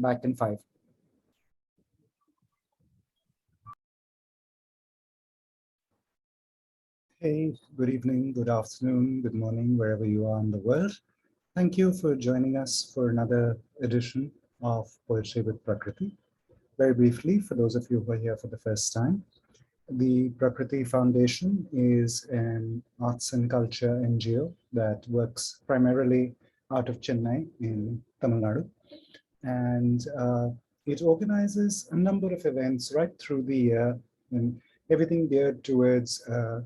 back in 5. Hey, good evening, good afternoon, good morning, wherever you are in the world. Thank you for joining us for another edition of Poetry with Prakriti. Very briefly, for those of you who are here for the first time, the Prakriti Foundation is an arts and culture NGO that works primarily out of Chennai in Tamil Nadu. And it organizes a number of events right through the year, and everything geared towards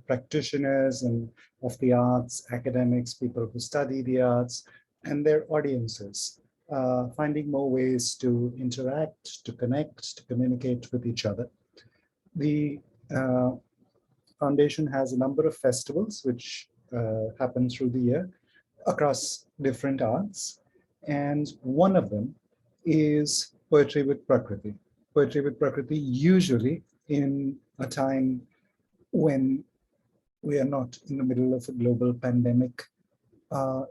practitioners and of the arts, academics, people who study the arts, and their audiences, finding more ways to interact, to connect, to communicate with each other. The foundation has a number of festivals which happen through the year across different arts, and one of them is Poetry with Prakriti. Poetry with Prakriti, usually in a time when we are not in the middle of a global pandemic,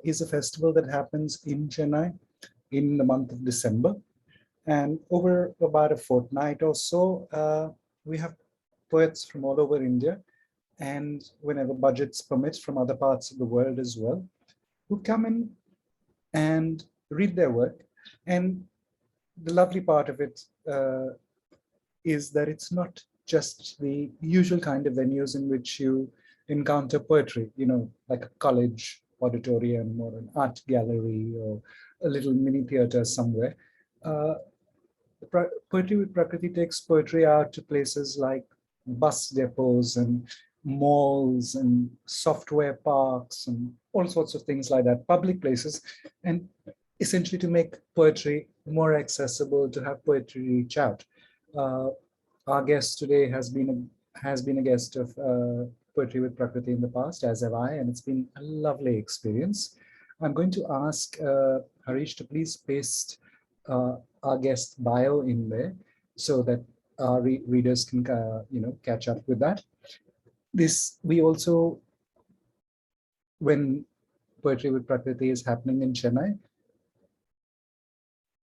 is a festival that happens in Chennai in the month of December. And over about a fortnight or so, we have poets from all over India, and whenever budgets permit, from other parts of the world as well, who come in and read their work. And the lovely part of it is that it's not just the usual kind of venues in which you encounter poetry, you know, like a college auditorium or an art gallery or a little mini theater somewhere. Poetry with Prakriti takes poetry out to places like bus depots and malls and software parks and all sorts of things like that, public places, and essentially to make poetry more accessible, to have poetry reach out. Our guest today has been a guest of Poetry with Prakriti in the past, as have I, and it's been a lovely experience. I'm going to ask Harish to please paste our guest bio in there so that our readers can catch up with that. We also, when Poetry with Prakriti is happening in Chennai,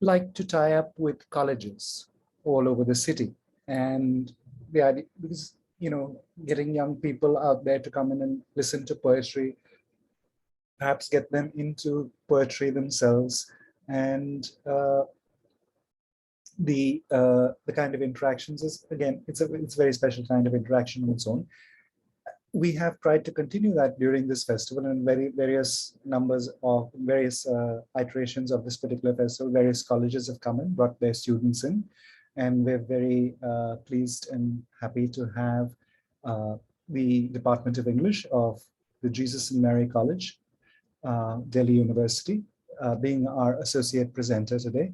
like to tie up with colleges all over the city. And the idea, because, you know, getting young people out there to come in and listen to poetry, perhaps get them into poetry themselves, and the kind of interactions is, again, it's a very special kind of interaction on its own. We have tried to continue that during this festival, and various iterations of this particular festival. Various colleges have come in, brought their students in, and we're very pleased and happy to have the Department of English of the Jesus and Mary College, Delhi University, being our associate presenter today.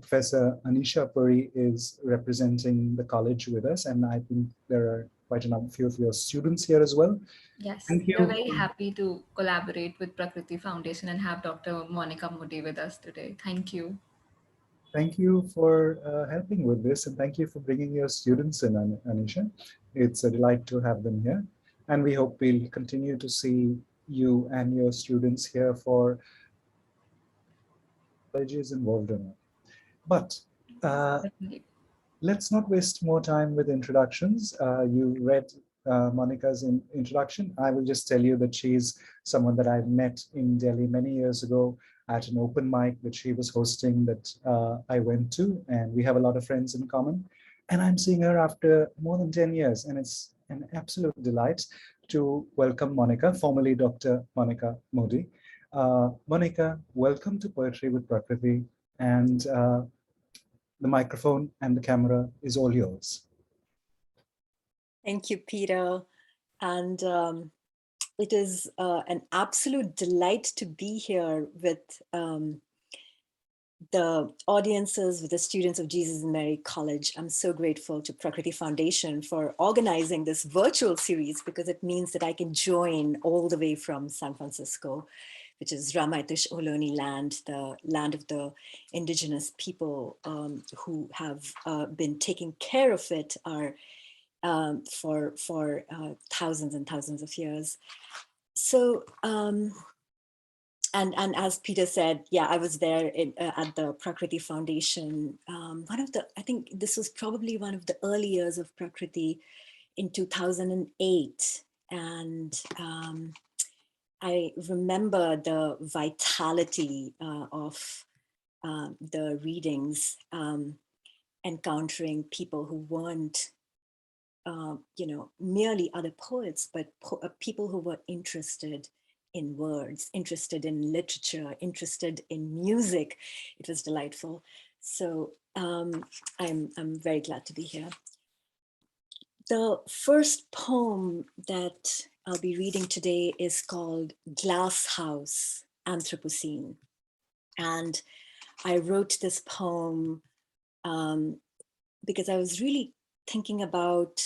Professor Anisha Puri is representing the college with us, and I think there are quite a few of your students here as well. Yes, we're very happy to collaborate with Prakriti Foundation and have Dr. Monica Mody with us today. Thank you. Thank you for helping with this, and thank you for bringing your students in, Anisha. It's a delight to have them here, and we hope we'll continue to see you and your students here for colleges involved in it. But let's not waste more time with introductions. You read Monica's introduction. I will just tell you that she's someone that I met in Delhi many years ago at an open mic that she was hosting that I went to, and we have a lot of friends in common. And I'm seeing her after more than 10 years, and it's an absolute delight to welcome Monica, formerly Dr. Monica Mody. Monica, welcome to Poetry with Prakriti, and the microphone and the camera is all yours. Thank you, Peter. And it is an absolute delight to be here with the audiences, with the students of Jesus and Mary College. I'm so grateful to Prakriti Foundation for organizing this virtual series, because it means that I can join all the way from San Francisco, which is Ramaitish Ohlone land, the land of the indigenous people who have been taking care of it for thousands and thousands of years. So and as Peter said, yeah, I was there at the Prakriti Foundation. I think this was probably one of the early years of Prakriti in 2008. And I remember the vitality of the readings, encountering people who weren't, merely other poets, but people who were interested in words, interested in literature, interested in music. It was delightful. So I'm very glad to be here. The first poem that I'll be reading today is called Glass House, Anthropocene. And I wrote this poem because I was really thinking about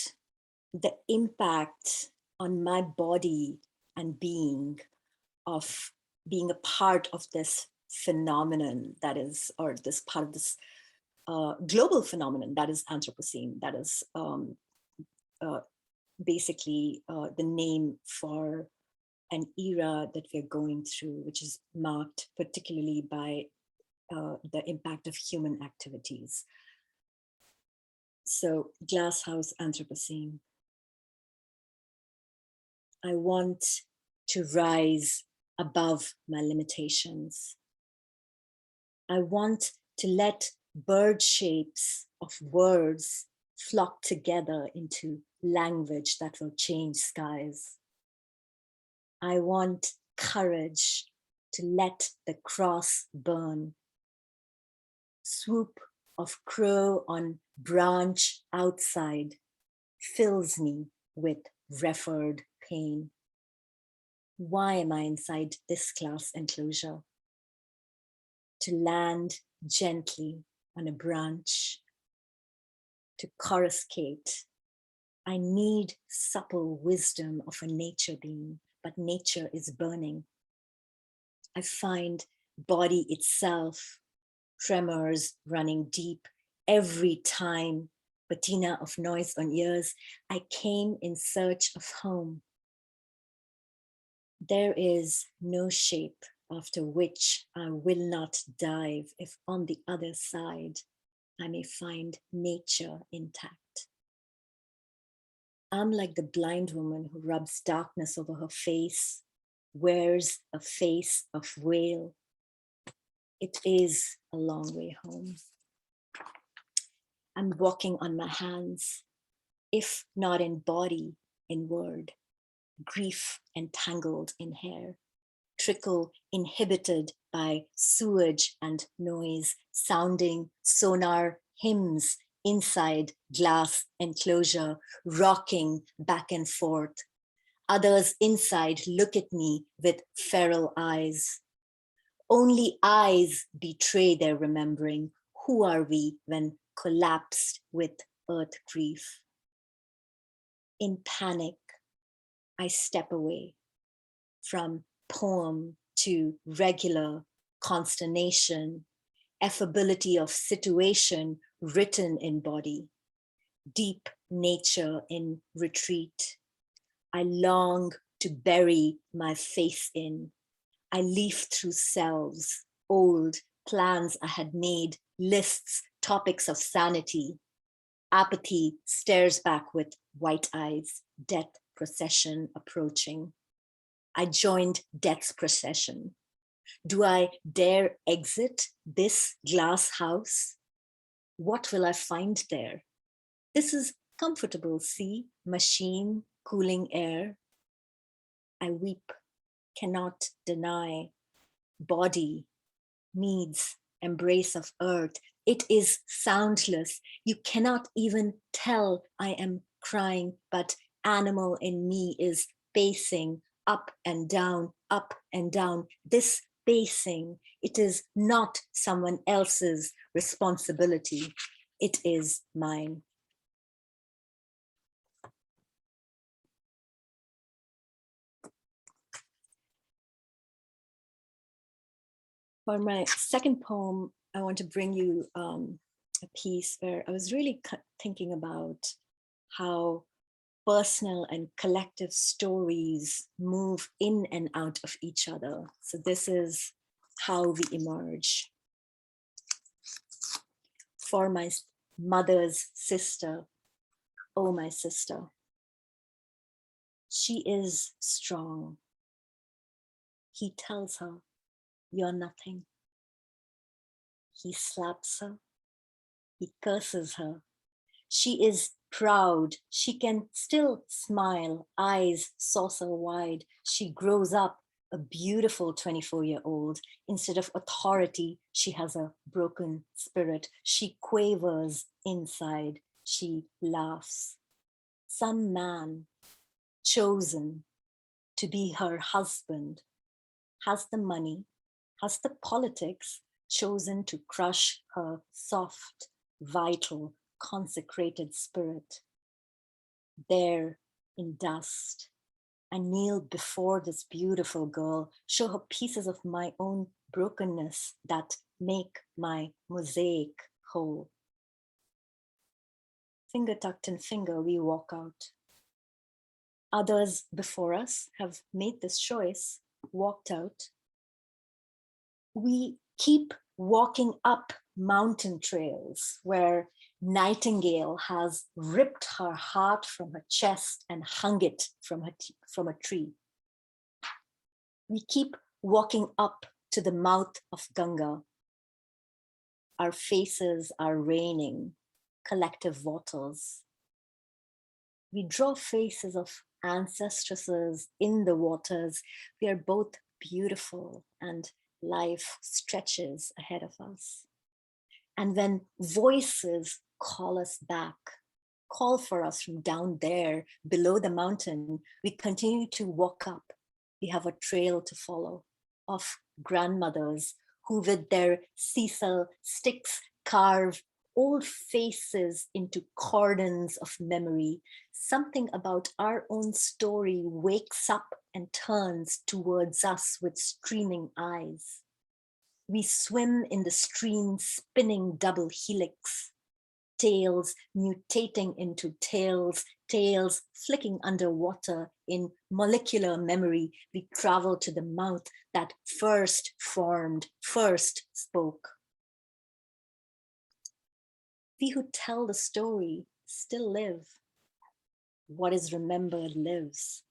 the impact on my body and being of being a part of this phenomenon that is, or this part of this global phenomenon that is Anthropocene, that is basically the name for an era that we're going through, which is marked particularly by the impact of human activities. So, Glasshouse Anthropocene. I want to rise above my limitations. I want to let bird shapes of words flock together into language that will change skies. I want courage to let the cross burn. Swoop of crow on branch outside fills me with referred pain. Why am I inside this glass enclosure? To land gently on a branch, to coruscate. I need supple wisdom of a nature being, but nature is burning. I find body itself, tremors running deep every time, patina of noise on ears. I came in search of home. There is no shape after which I will not dive if on the other side I may find nature intact. I'm like the blind woman who rubs darkness over her face, wears a face of wail. It is a long way home. I'm walking on my hands, if not in body, in word, grief entangled in hair, trickle inhibited by sewage and noise, sounding sonar hymns inside glass enclosure, rocking back and forth. Others inside look at me with feral eyes. Only eyes betray their remembering. Who are we when collapsed with earth grief? In panic, I step away from poem to regular consternation, affability of situation written in body, deep nature in retreat. I long to bury my face in. I leaf through selves, old plans I had made, lists, topics of sanity. Apathy stares back with white eyes, death procession approaching. I joined death's procession. Do I dare exit this glass house? What will I find there? This is comfortable, see, machine, cooling air. I weep, cannot deny. Body needs embrace of earth. It is soundless. You cannot even tell I am crying, but animal in me is pacing up and down, up and down. This pacing, it is not someone else's responsibility. It is mine. For my second poem, I want to bring you a piece where I was really thinking about how personal and collective stories move in and out of each other. So this is how we emerge. For my mother's sister, oh my sister, she is strong. He tells her, you're nothing. He slaps her. He curses her. She is proud. She can still smile, eyes saucer wide. She grows up a beautiful 24-year-old. Instead of authority, she has a broken spirit. She quavers inside. She laughs. Some man chosen to be her husband has the money, has the politics, chosen to crush her soft, vital, consecrated spirit. There in dust, I kneel before this beautiful girl, show her pieces of my own brokenness that make my mosaic whole. Finger tucked in finger, we walk out. Others before us have made this choice, walked out. We keep walking up mountain trails where Nightingale has ripped her heart from her chest and hung it from a tree. We keep walking up to the mouth of Ganga. Our faces are raining collective waters. We draw faces of ancestresses in the waters. We are both beautiful and life stretches ahead of us. And when voices call us back, call for us from down there below the mountain, we continue to walk up. We have a trail to follow of grandmothers who with their sisal sticks carve old faces into cordons of memory. Something about our own story wakes up and turns towards us with streaming eyes. We swim in the stream, spinning double helix, tails mutating into tails, tails flicking underwater in molecular memory. We travel to the mouth that first formed, first spoke. We who tell the story still live. What is remembered lives.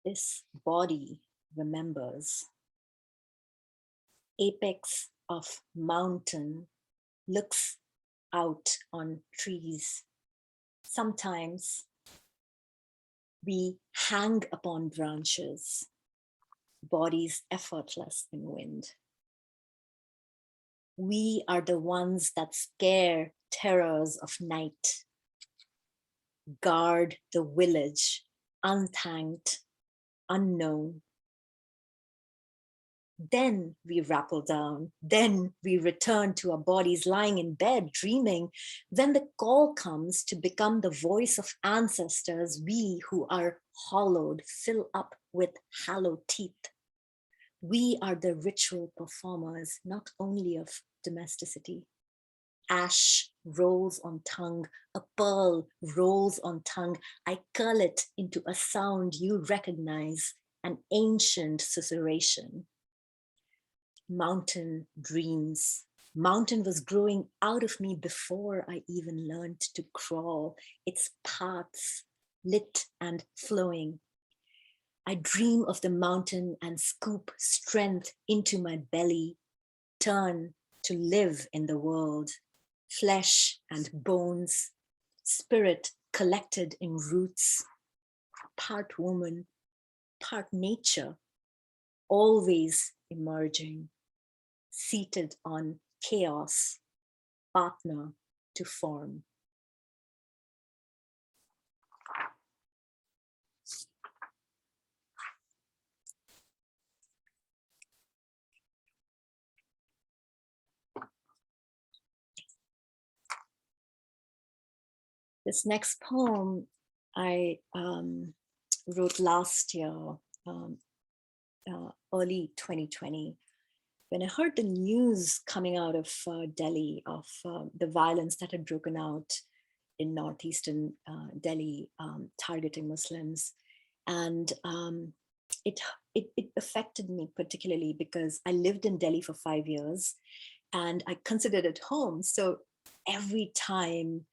This body remembers. Apex of mountain looks out on trees. Sometimes we hang upon branches, bodies effortless in wind. We are the ones that scare terrors of night, guard the village, unthanked, unknown. Then we rappel down, then we return to our bodies lying in bed, dreaming. Then the call comes to become the voice of ancestors, we who are hollowed, fill up with hollow teeth. We are the ritual performers, not only of domesticity. Ash rolls on tongue, a pearl rolls on tongue. I curl it into a sound you recognize, an ancient susurration. Mountain dreams. Mountain was growing out of me before I even learned to crawl. Its paths lit and flowing. I dream of the mountain and scoop strength into my belly, turn to live in the world, flesh and bones, spirit collected in roots, part woman, part nature, always emerging, seated on chaos, partner to form. This next poem I wrote last year, early 2020, when I heard the news coming out of Delhi of the violence that had broken out in northeastern Delhi, targeting Muslims. And it affected me particularly because I lived in Delhi for 5 years and I considered it home. So every time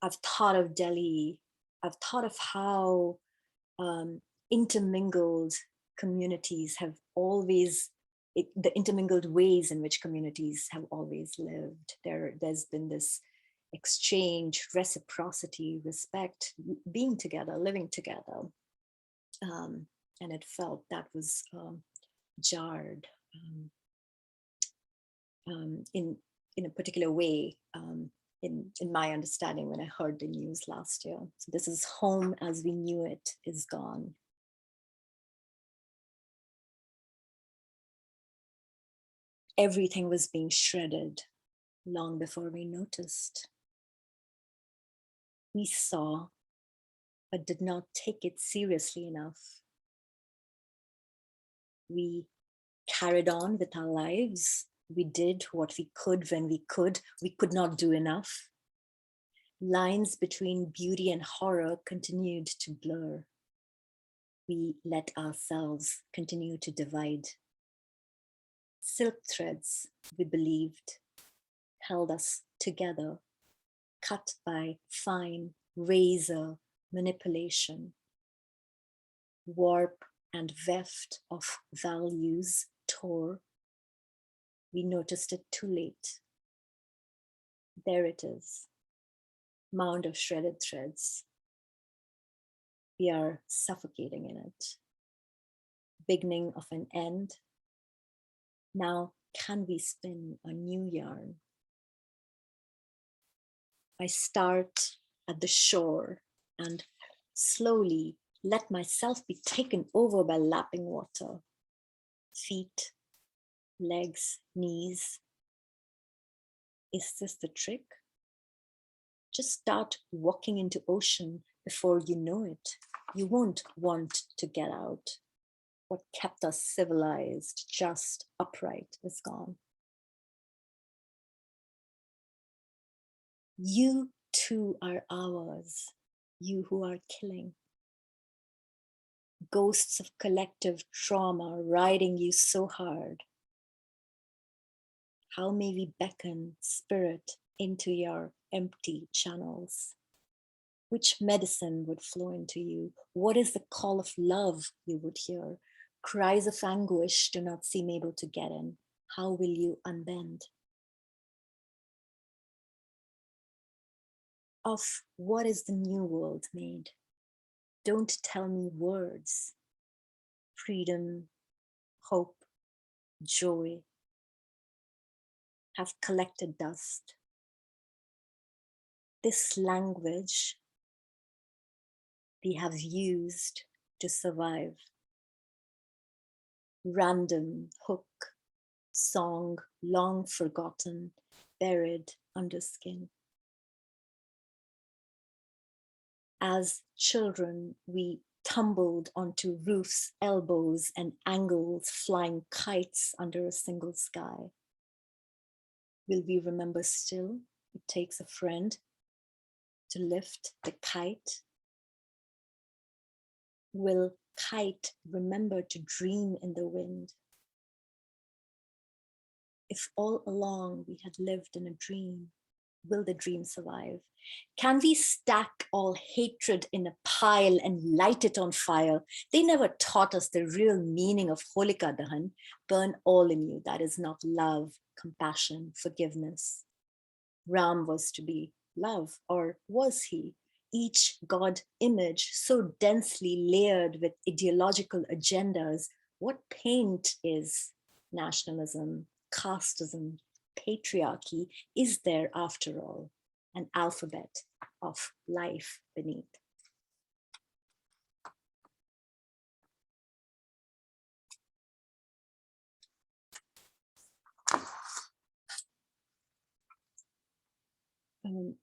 I've thought of Delhi, I've thought of how intermingled communities have always, the intermingled ways in which communities have always lived. There's been this exchange, reciprocity, respect, being together, living together. And it felt that was jarred in a particular way in my understanding when I heard the news last year. So this is home as we knew it is gone. Everything was being shredded long before we noticed. We saw, but did not take it seriously enough. We carried on with our lives. We did what we could when we could. We could not do enough. Lines between beauty and horror continued to blur. We let ourselves continue to divide. Silk threads, we believed, held us together, cut by fine razor manipulation. Warp and weft of values tore. We noticed it too late. There it is, mound of shredded threads. We are suffocating in it. Beginning of an end. Now, can we spin a new yarn? I start at the shore and slowly let myself be taken over by lapping water. Feet, legs, knees. Is this the trick? Just start walking into ocean before you know it. You won't want to get out. What kept us civilized, just, upright, is gone. You too are ours, you who are killing. Ghosts of collective trauma riding you so hard. How may we beckon spirit into your empty channels? Which medicine would flow into you? What is the call of love you would hear? Cries of anguish do not seem able to get in. How will you unbend? Of what is the new world made? Don't tell me words. Freedom, hope, joy have collected dust. This language we have used to survive. Random hook, song long forgotten, buried under skin. As children, we tumbled onto roofs, elbows, and angles, flying kites under a single sky. Will we remember still? It takes a friend to lift the kite. Will kite remember to dream in the wind? If all along we had lived in a dream, will the dream survive? Can we stack all hatred in a pile and light it on fire? They never taught us the real meaning of Holika Dahan. Burn all in you. That is not love, compassion, forgiveness. Ram was to be love, or was he? Each God image so densely layered with ideological agendas. What paint is nationalism, casteism, patriarchy? Is there, after all, an alphabet of life beneath?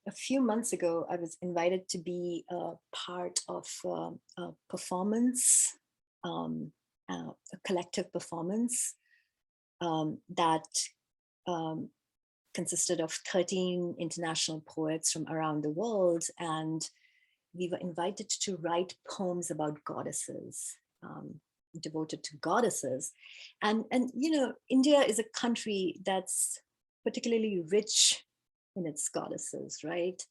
A few months ago, I was invited to be a part of a performance, a collective performance that consisted of 13 international poets from around the world, and we were invited to write poems about goddesses, devoted to goddesses. And you know, India is a country that's particularly rich in its goddesses, right?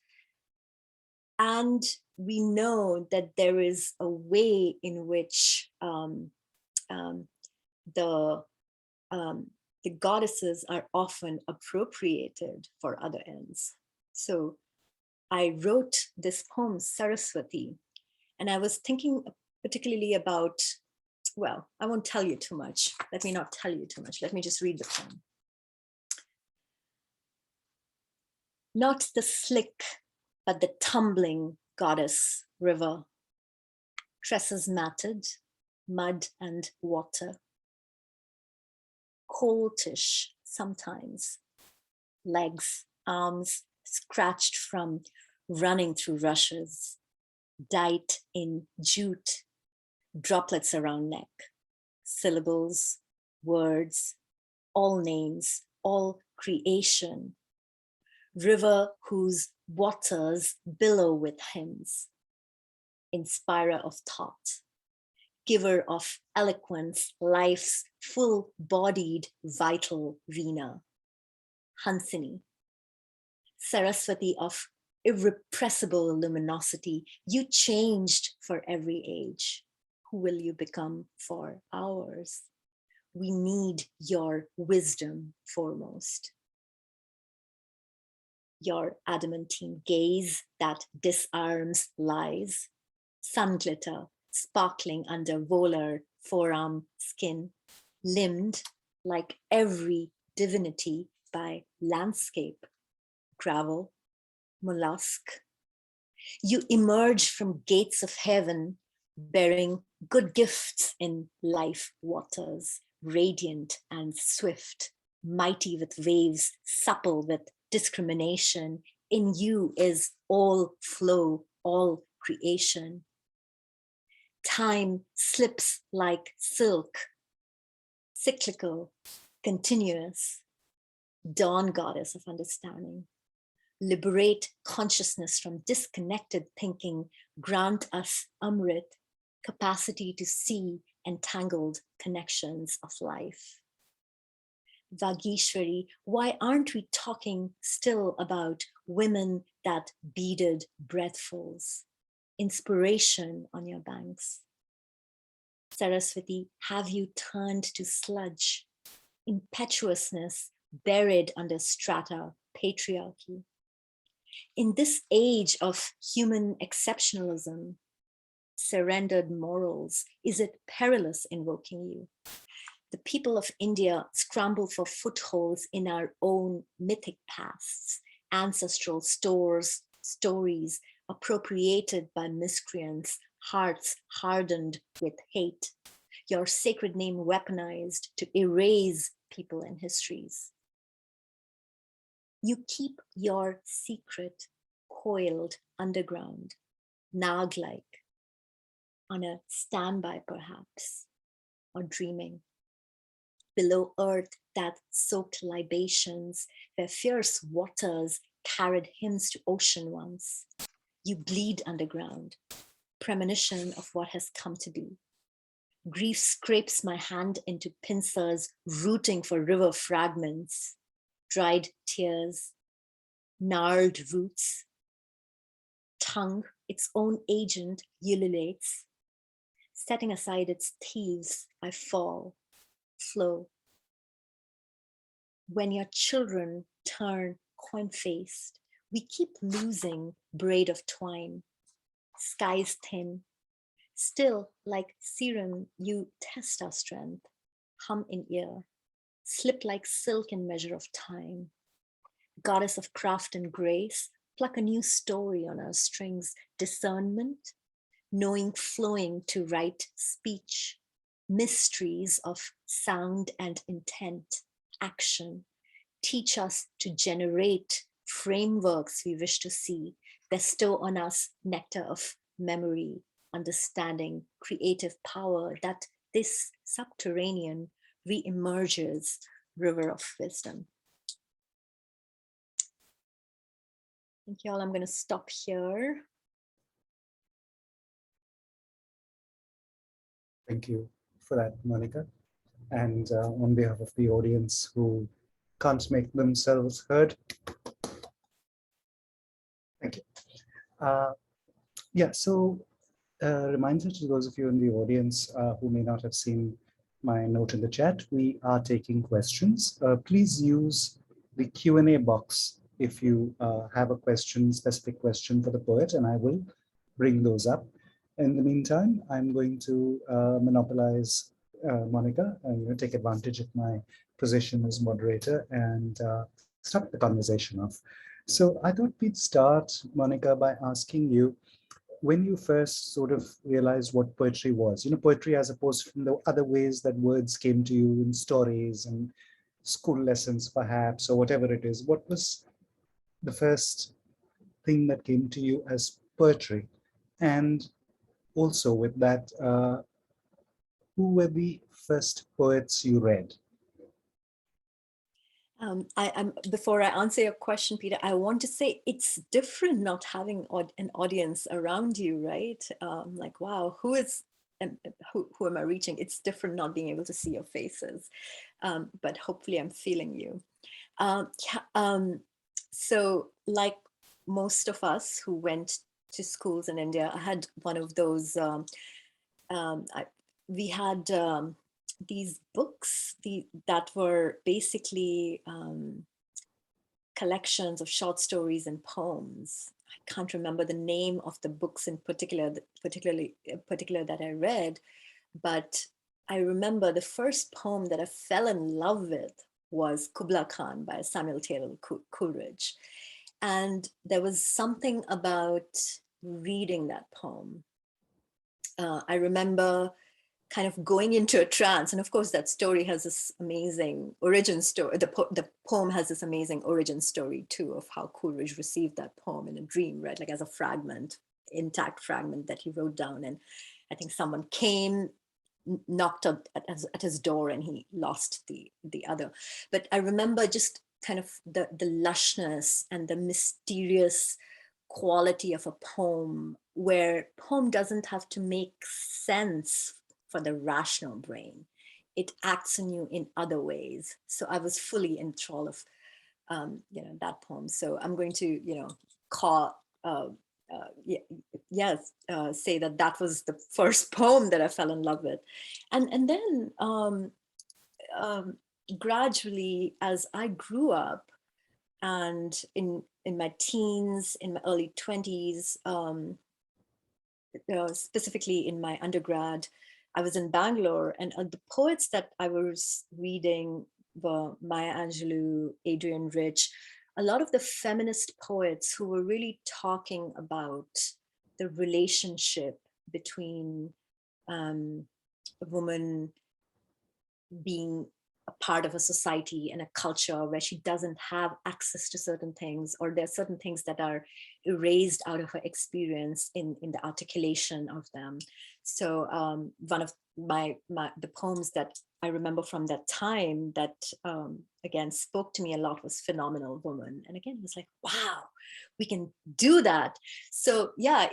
And we know that there is a way in which the goddesses are often appropriated for other ends. So I wrote this poem, Saraswati, and I was thinking particularly about, well, I won't tell you too much. Let me not tell you too much. Let me just read the poem. Not the slick, but the tumbling goddess river, tresses matted, mud and water, coltish sometimes, legs, arms scratched from running through rushes, dight in jute, droplets around neck, syllables, words, all names, all creation, river whose waters billow with hymns, inspirer of thought, giver of eloquence, life's full-bodied vital Veena, Hansini, Saraswati of irrepressible luminosity, you changed for every age. Who will you become for ours? We need your wisdom foremost. Your adamantine gaze that disarms lies, sun glitter sparkling under volar forearm skin, limbed like every divinity by landscape, gravel, mollusk. You emerge from gates of heaven bearing good gifts in life waters, radiant and swift, mighty with waves, supple with discrimination. In you is all flow, all creation. Time slips like silk, cyclical, continuous, dawn goddess of understanding. Liberate consciousness from disconnected thinking, grant us Amrit, capacity to see entangled connections of life. Vagishwari, why aren't we talking still about women that beaded breathfuls? Inspiration on your banks. Saraswati, have you turned to sludge? Impetuousness buried under strata, patriarchy. In this age of human exceptionalism, surrendered morals, is it perilous invoking you? The people of India scramble for footholds in our own mythic pasts, ancestral stores, stories appropriated by miscreants, hearts hardened with hate, your sacred name weaponized to erase people and histories. You keep your secret coiled underground, nag-like, on a standby perhaps, or dreaming. Below earth that soaked libations, where fierce waters carried hymns to ocean once. You bleed underground, premonition of what has come to be. Grief scrapes my hand into pincers, rooting for river fragments, dried tears, gnarled roots. Tongue, its own agent, ululates. Setting aside its thieves, I fall, flow. When your children turn coin-faced, we keep losing braid of twine, skies thin. Still, like serum, you test our strength, hum in ear, slip like silk in measure of time. Goddess of craft and grace, pluck a new story on our strings, discernment, knowing flowing to right speech, mysteries of sound and intent, action. Teach us to generate frameworks we wish to see, bestow on us nectar of memory, understanding, creative power, that this subterranean re-emerges river of wisdom. Thank you all. I'm going to stop here. Thank you for that, Monica. And on behalf of the audience who can't make themselves heard, thank you. Yeah, so reminder to those of you in the audience who may not have seen my note in the chat, we are taking questions. Please use the Q&A box if you have a question, specific question for the poet, and I will bring those up. In the meantime, I'm going to monopolize Monica and take advantage of my position as moderator and start the conversation off. So I thought we'd start, Monica, by asking you, when you first sort of realized what poetry was, poetry as opposed from the other ways that words came to you in stories and school lessons, perhaps, or whatever it is, what was the first thing that came to you as poetry? And also with that, who were the first poets you read? Before I answer your question, Peter, I want to say it's different not having an audience around you, right? Like, wow, who am I reaching? It's different not being able to see your faces, but hopefully I'm feeling you. So like most of us who went to schools in India, I had one of those, we had these books that were basically collections of short stories and poems. I can't remember the name of the books in particular that I read, but I remember the first poem that I fell in love with was Kubla Khan by Samuel Taylor Coleridge. And there was something about reading that poem. I remember kind of going into a trance. And of course, that story has this amazing origin story. The poem has this amazing origin story too, of how Coleridge received that poem in a dream, right? Like as a fragment, intact fragment that he wrote down. And I think someone came, knocked at his door, and he lost the other. But I remember just kind of the lushness and the mysterious quality of a poem, where poem doesn't have to make sense for the rational brain. It acts on you in other ways. So I was fully in thrall of that poem. So I'm going to say that was the first poem that I fell in love with. And then gradually, as I grew up, and in my teens, in my early 20s, specifically in my undergrad, I was in Bangalore, and the poets that I was reading were Maya Angelou, Adrienne Rich, a lot of the feminist poets who were really talking about the relationship between a woman being a part of a society and a culture where she doesn't have access to certain things, or there are certain things that are erased out of her experience in the articulation of them. So one of the poems that I remember from that time that again spoke to me a lot was Phenomenal Woman. And again, it was like, wow, we can do that. So yeah,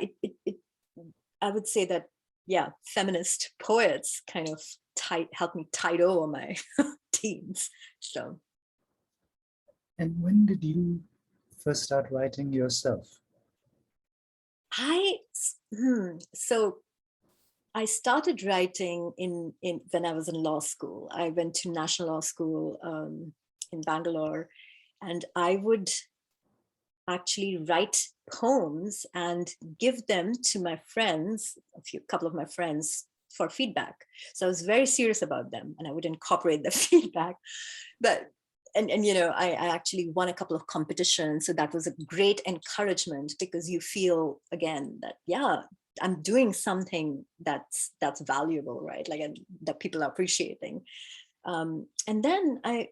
I would say that, yeah, feminist poets kind of helped me tide over my teens. So. And when did you first start writing yourself? So I started writing when I was in law school. I went to National Law School in Bangalore, and I would actually write poems and give them to my friends, couple of my friends, for feedback. So I was very serious about them, and I would incorporate the feedback. But and I actually won a couple of competitions, so that was a great encouragement, because you feel again that, yeah, I'm doing something that's valuable, right? Like, that people are appreciating. And then I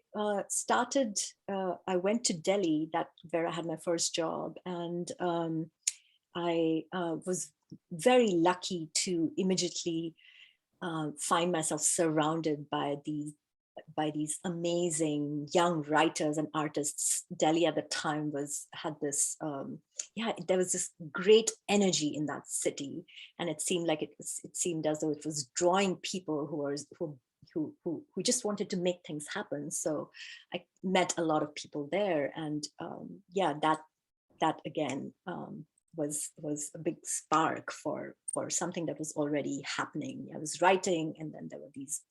started. I went to Delhi, where I had my first job, and I was very lucky to immediately find myself surrounded by these by these amazing young writers and artists. Delhi at the time had this, there was this great energy in that city, and it seemed like it seemed as though it was drawing people who just wanted to make things happen. So I met a lot of people there, and that again was a big spark for something that was already happening. I was writing, and then there were these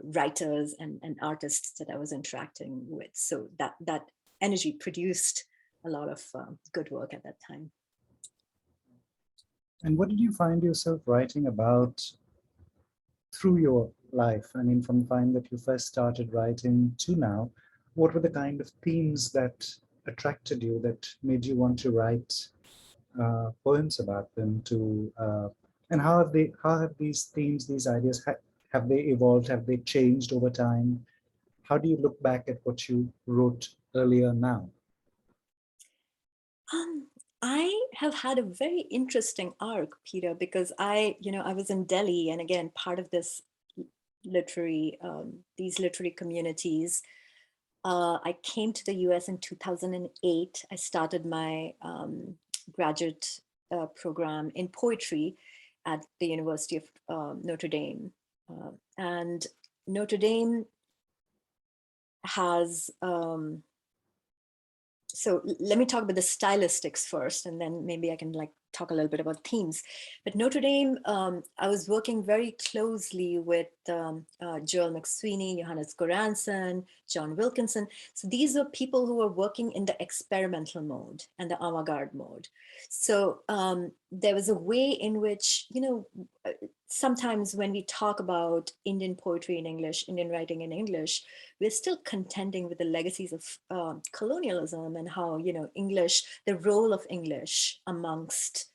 writers and artists that I was interacting with. So that energy produced a lot of good work at that time. And what did you find yourself writing about through your life? I mean, from the time that you first started writing to now, what were the kind of themes that attracted you, that made you want to write poems about them? And how have these themes, these ideas, have they evolved? Have they changed over time? How do you look back at what you wrote earlier now? I have had a very interesting arc, Peter, because I was in Delhi, and again, part of this these literary communities. I came to the US in 2008. I started my graduate program in poetry at the University of Notre Dame. And Notre Dame has, so let me talk about the stylistics first, and then maybe I can talk a little bit about themes. But Notre Dame, I was working very closely with Joel McSweeney, Johannes Goranson, John Wilkinson. So these are people who are working in the experimental mode and the avant-garde mode. So there was a way in which, sometimes when we talk about Indian poetry in English, Indian writing in English, we're still contending with the legacies of colonialism and how, English, the role of English amongst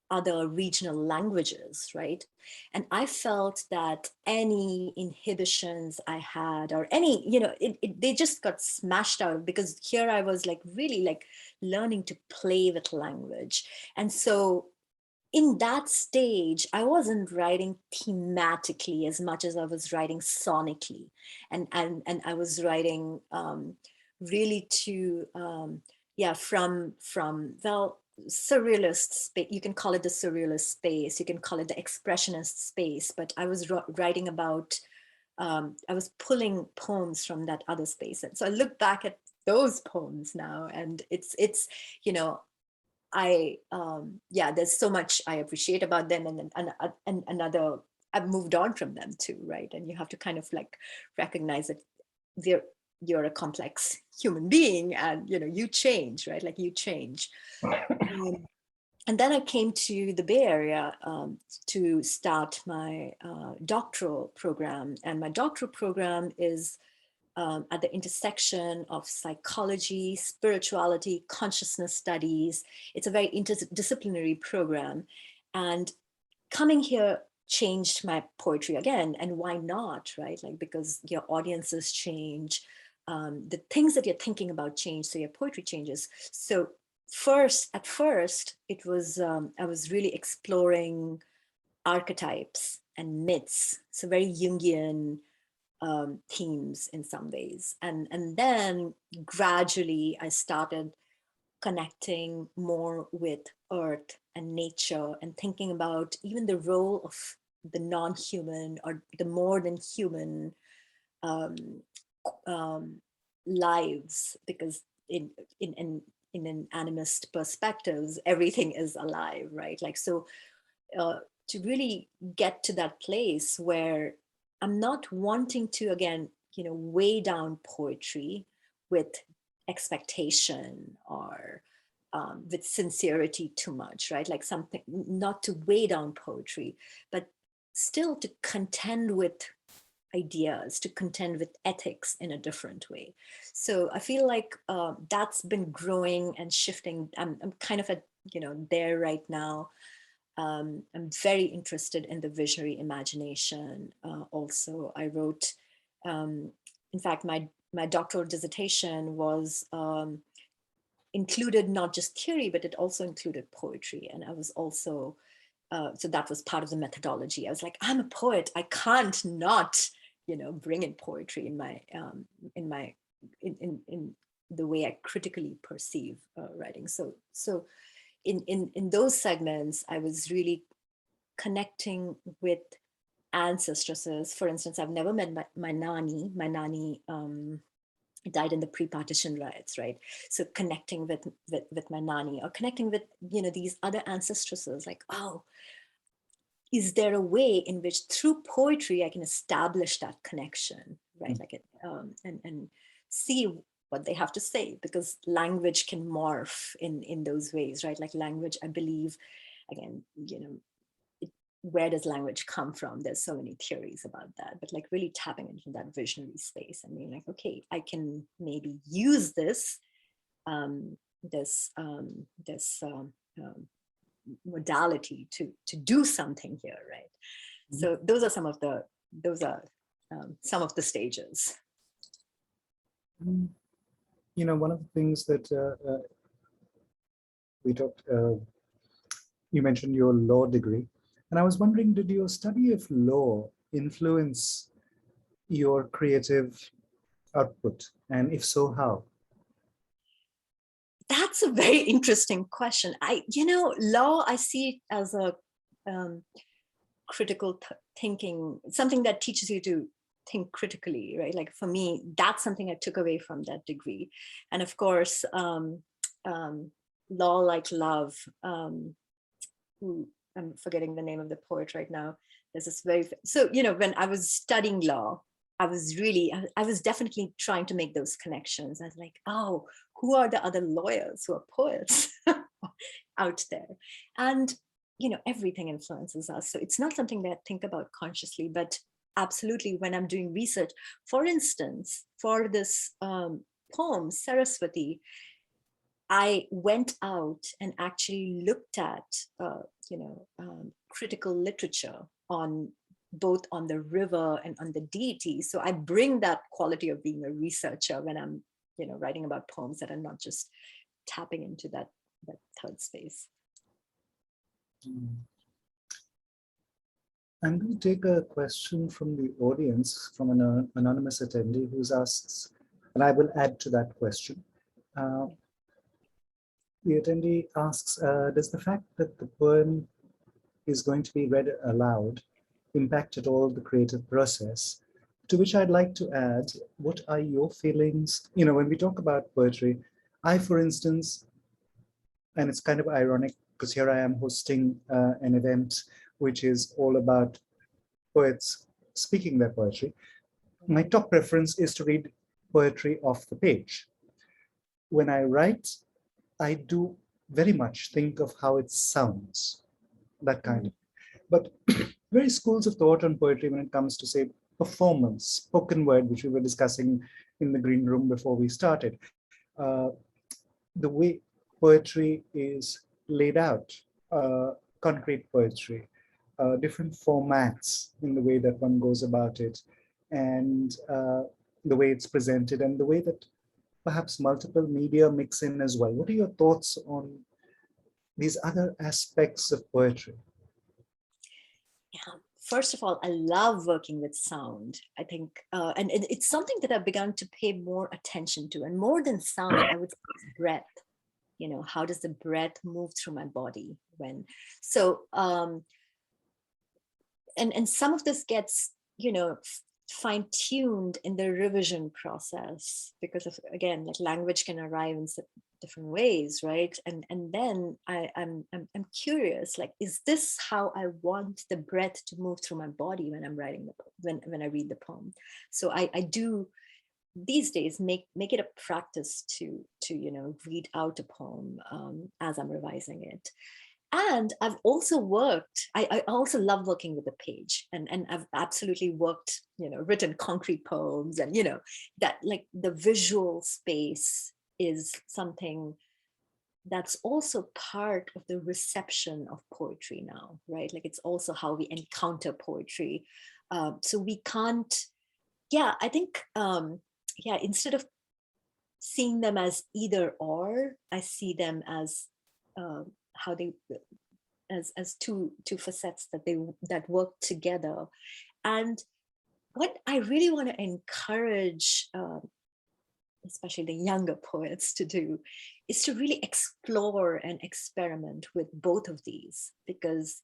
other regional languages, right? And I felt that any inhibitions I had, or any, they just got smashed out, because here I was really learning to play with language. And so in that stage, I wasn't writing thematically as much as I was writing sonically. And I was writing really to, from surrealist space. You can call it the surrealist space, you can call it the expressionist space, but I was writing about, I was pulling poems from that other space. And so I look back at those poems now, and it's there's so much I appreciate about them, and another, I've moved on from them too, right? And you have to kind of recognize that you're a complex human being, and you change, right? You change. And then I came to the Bay Area to start my doctoral program, and my doctoral program is at the intersection of psychology, spirituality, consciousness studies. It's a very interdisciplinary program. And coming here changed my poetry again. And why not, right? Because your audiences change, the things that you're thinking about change, so your poetry changes. So at first, it was, I was really exploring archetypes and myths, so very Jungian, themes in some ways. And then gradually I started connecting more with earth and nature, and thinking about even the role of the non-human or the more than human lives, because in an animist perspectives, everything is alive, right? So to really get to that place where I'm not wanting to, again, weigh down poetry with expectation or with sincerity too much, right? Something, not to weigh down poetry, but still to contend with ideas, to contend with ethics in a different way. So I feel that's been growing and shifting. I'm kind of at, there right now. I'm very interested in the visionary imagination. Also, I wrote, in fact, my doctoral dissertation was included not just theory, but it also included poetry. And I was also, so that was part of the methodology. I was like, I'm a poet, I can't not bring in poetry in my in the way I critically perceive writing. So in those segments, I was really connecting with ancestresses. For instance, I've never met my nani. My nani died in the pre-partition riots, right? So connecting with my nani, or connecting with these other ancestresses, like, oh, is there a way in which through poetry I can establish that connection, right? Like and see what they have to say, because language can morph in those ways, right? Like language, I believe, again, where does language come from? There's so many theories about that, but like really tapping into that visionary space and being like, okay, I can maybe use this modality to do something here, right? So those are some of the stages. One of the things that we talked, you mentioned your law degree, and I was wondering, did your study of law influence your creative output, and if so, how? That's a very interesting question. Law, I see it as a critical thinking, something that teaches you to think critically, right? Like for me, that's something I took away from that degree. And of course, Law Like Love, I'm forgetting the name of the poet right now. There's this when I was studying law, I was definitely trying to make those connections. I was like, oh, who are the other lawyers who are poets out there? And, everything influences us. So it's not something that I think about consciously, but absolutely when I'm doing research, for instance, for this poem, Saraswati, I went out and actually looked at, critical literature on both on the river and on the deity. So I bring that quality of being a researcher when I'm, writing about poems that are not just tapping into that third space. I'm going to take a question from the audience from an anonymous attendee who's asked, and I will add to that question. The attendee asks, does the fact that the poem is going to be read aloud impact at all the creative process? To which I'd like to add, what are your feelings? When we talk about poetry, I, for instance, and it's kind of ironic because here I am hosting an event which is all about poets speaking their poetry. My top preference is to read poetry off the page. When I write, I do very much think of how it sounds, that kind of. But very schools of thought on poetry when it comes to, say, performance, spoken word, which we were discussing in the green room before we started. The way poetry is laid out, concrete poetry, different formats in the way that one goes about it, and the way it's presented, and the way that perhaps multiple media mix in as well. What are your thoughts on these other aspects of poetry? Yeah. First of all, I love working with sound. I think, and it's something that I've begun to pay more attention to, and more than sound, I would say breath. How does the breath move through my body when? So, and some of this gets, fine-tuned in the revision process because of, again, like language can arrive in different ways, right? And then I'm curious, like, is this how I want the breath to move through my body when I'm writing when I read the poem? So I do these days make it a practice to read out a poem as I'm revising it. And I've also worked, I also love working with the page, and I've absolutely worked, written concrete poems, and that, like, the visual space is something that's also part of the reception of poetry now, right? Like, it's also how we encounter poetry. So we can't, I think, instead of seeing them as either or, I see them as how they, as two facets that work together. And what I really want to encourage, especially the younger poets, to do is to really explore and experiment with both of these, because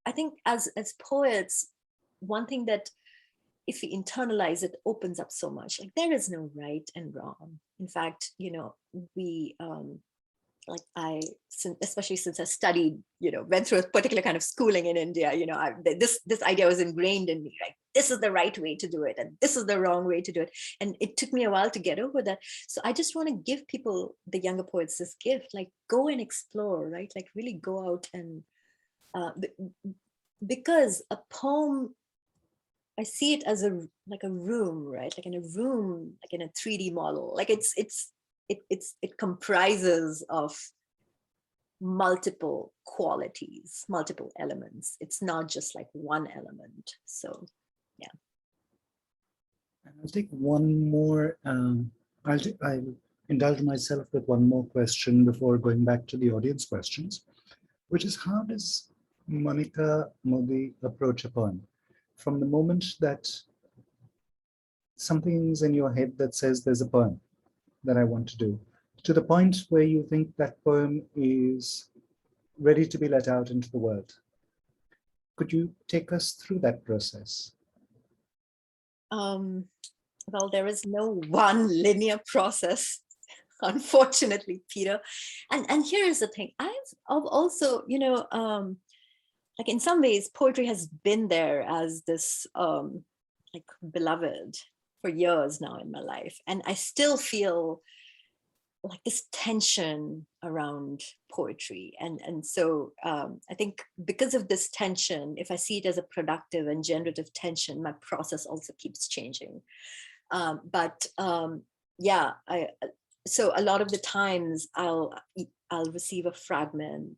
I think as poets, one thing that if we internalize it opens up so much. Like there is no right and wrong. In fact, we especially since I studied, went through a particular kind of schooling in India, this idea was ingrained in me, right? This is the right way to do it, and this is the wrong way to do it. And it took me a while to get over that. So I just want to give people, the younger poets, this gift, like go and explore, right? Like really go out and, because a poem, I see it as like a room, right? Like in a room, like in a 3D model. Like it comprises of multiple qualities, multiple elements. It's not just like one element. So, yeah. I'll take one more. I'll indulge myself with one more question before going back to the audience questions, which is, how does Monica Mody approach a poem? From the moment that something's in your head that says there's a poem that I want to do, to the point where you think that poem is ready to be let out into the world. Could you take us through that process? Well, there is no one linear process, unfortunately, Peter. And here is the thing. I've also, like in some ways, poetry has been there as this like beloved for years now in my life. And I still feel like this tension around poetry. And so I think because of this tension, if I see it as a productive and generative tension, my process also keeps changing. Yeah, so a lot of the times I'll receive a fragment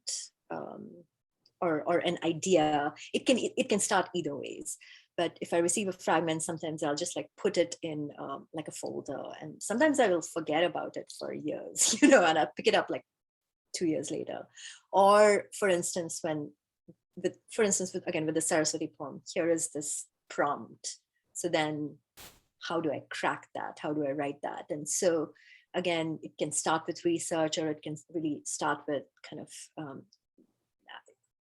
or an idea. It can start either ways. But if I receive a fragment, sometimes I'll just like put it in like a folder, and sometimes I will forget about it for years, and I'll pick it up like 2 years later. Or for instance, with the Saraswati poem, here is this prompt. So then how do I crack that? How do I write that? And so again, it can start with research, or it can really start with kind of,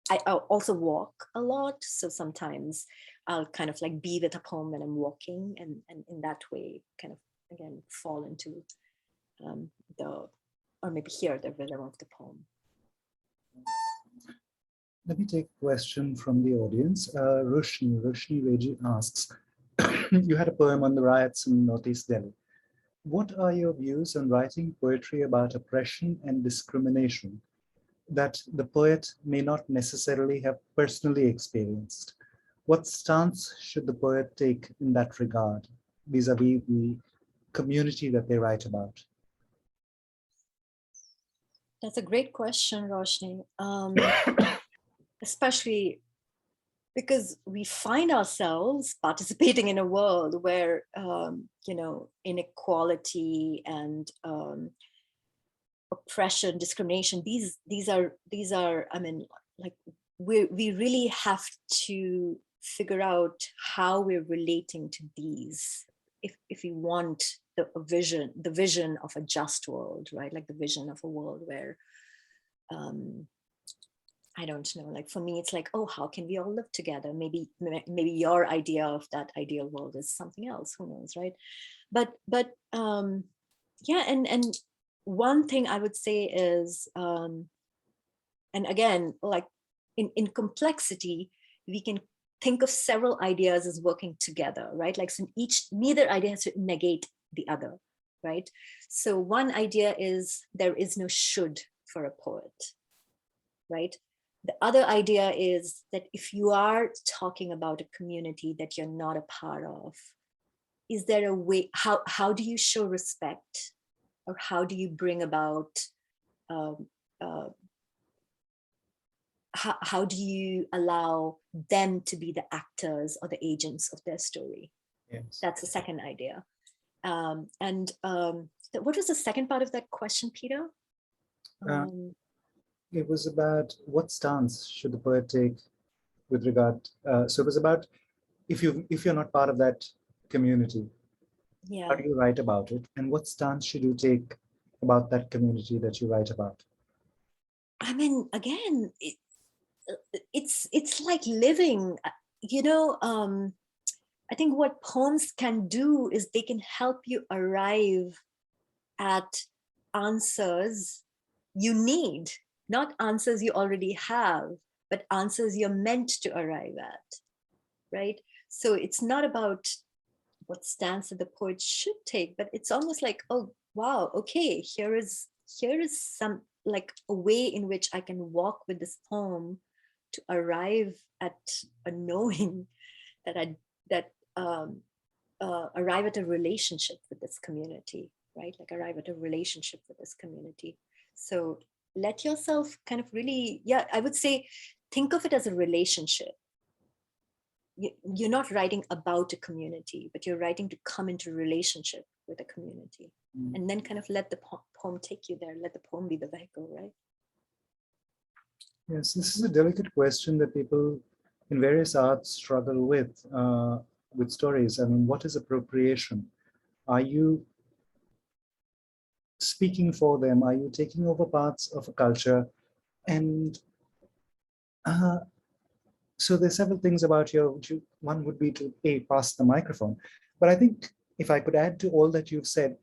I also walk a lot. So sometimes I'll kind of like be with a poem when I'm walking, and in that way kind of, again, fall into or maybe hear the rhythm of the poem. Let me take a question from the audience. Roshni Reji asks, you had a poem on the riots in Northeast Delhi. What are your views on writing poetry about oppression and discrimination that the poet may not necessarily have personally experienced? What stance should the poet take in that regard, vis-a-vis the community that they write about? That's a great question, Roshni. Especially because we find ourselves participating in a world where, inequality and oppression, discrimination, these are, I mean, like we really have to figure out how we're relating to these if we want the vision of a just world, right? Like the vision of a world where, I don't know, like for me, it's like, oh, how can we all live together? Maybe your idea of that ideal world is something else, who knows, right? But yeah, and one thing I would say is, and again, like in complexity, we can think of several ideas as working together, right? Like so neither idea has to negate the other, right? So one idea is there is no should for a poet, right? The other idea is that if you are talking about a community that you're not a part of, is there a way, how do you show respect, or how do you bring about, how do you allow them to be the actors or the agents of their story? Yes. That's the second idea. What was the second part of that question, Peter? It was about what stance should the poet take with regard, so it was about if you're not part of that community, Yeah. how do you write about it? And what stance should you take about that community that you write about? I mean, again, it's like living, you know, I think what poems can do is they can help you arrive at answers you need, not answers you already have, but answers you're meant to arrive at, right? So it's not about what stance that the poet should take, but it's almost like, oh wow, okay, here is some like a way in which I can walk with this poem to arrive at a knowing that I that arrive at a relationship with this community, right? Like arrive at a relationship with this community. So let yourself kind of really, yeah, I would say, think of it as a relationship. You're not writing about a community, but you're writing to come into relationship with a community. And then kind of let the poem take you there, let the poem be the vehicle, right? Yes, this is a delicate question that people in various arts struggle with stories. I mean, what is appropriation? Are you speaking for them? Are you taking over parts of a culture? And uh, so there's several things about here. One would be to pass the microphone. But I think if I could add to all that you've said,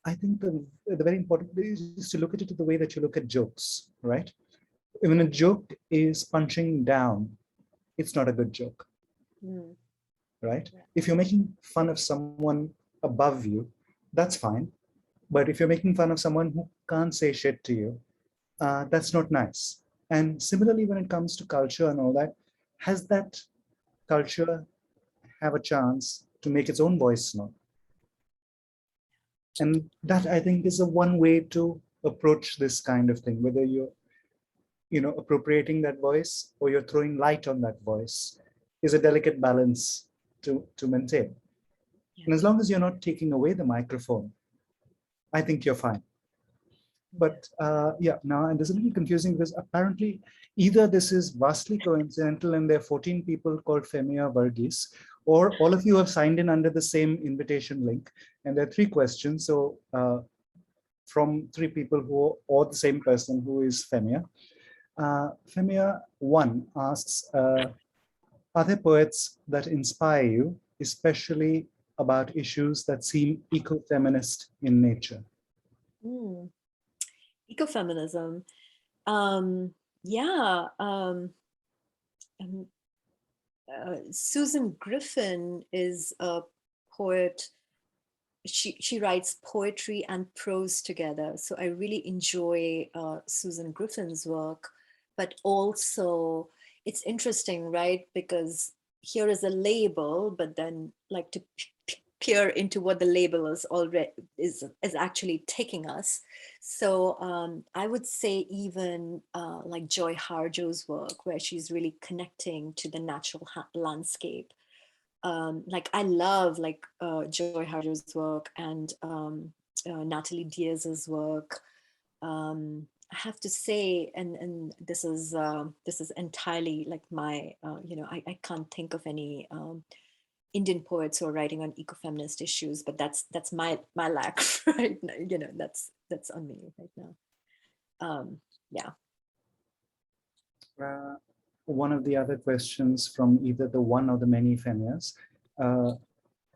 I think the very important thing is to look at it the way that you look at jokes, right? When a joke is punching down, it's not a good joke, right? Yeah. If you're making fun of someone above you, that's fine. But if you're making fun of someone who can't say shit to you, that's not nice. And similarly, when it comes to culture and all that, has that culture have a chance to make its own voice known? And that, I think, is a one way to approach this kind of thing, whether you're appropriating that voice or you're throwing light on that voice, is a delicate balance to maintain. Yeah. And as long as you're not taking away the microphone, I think you're fine. But yeah, now, and this is a little confusing because apparently either this is vastly coincidental and there are 14 people called Femia Varghese, or all of you have signed in under the same invitation link. And there are three questions. So from three people who, or the same person who is Femia. Femia 1 asks, are there poets that inspire you, especially about issues that seem eco-feminist in nature? Ecofeminism. Yeah. Susan Griffin is a poet. She writes poetry and prose together. So I really enjoy Susan Griffin's work, but also it's interesting, right? Because here is a label, but then like to peer into what the label is already is actually taking us. So I would say even like Joy Harjo's work, where she's really connecting to the natural landscape. Like I love like Joy Harjo's work and Natalie Diaz's work. I have to say, and this is entirely like my, I can't think of any Indian poets who are writing on ecofeminist issues, but that's my lack right now. That's on me right now. Yeah. One of the other questions from either the one or the many Femias.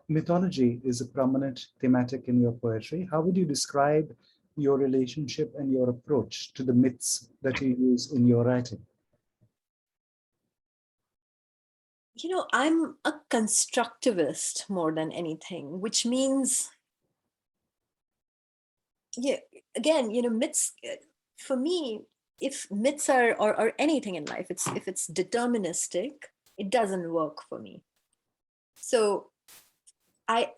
Mythology is a prominent thematic in your poetry. How would you describe your relationship and your approach to the myths that you use in your writing? I'm a constructivist more than anything, which means, yeah, again, myths, for me, if myths are, or anything in life, if it's deterministic, it doesn't work for me. So I